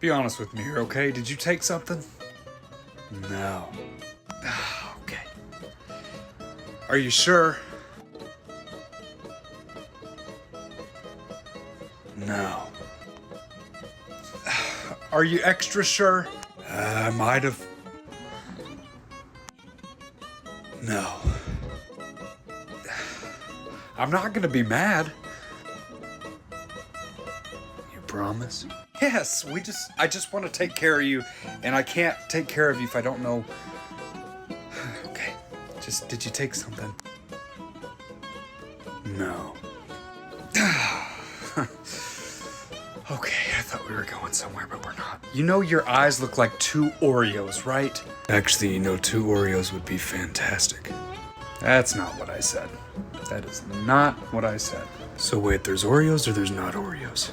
Be honest with me here, okay? Did you take something? No. Okay. Are you sure? No. Are you extra sure? I might have. No. I'm not gonna be mad. You promise? Yes, I just want to take care of you, and I can't take care of you if I don't know. Okay, did you take something? No. Okay, I thought we were going somewhere, but we're not. You know your eyes look like 2 Oreos, right? Actually, 2 Oreos would be fantastic. That's not what I said. That is not what I said. So wait, there's Oreos or there's not Oreos?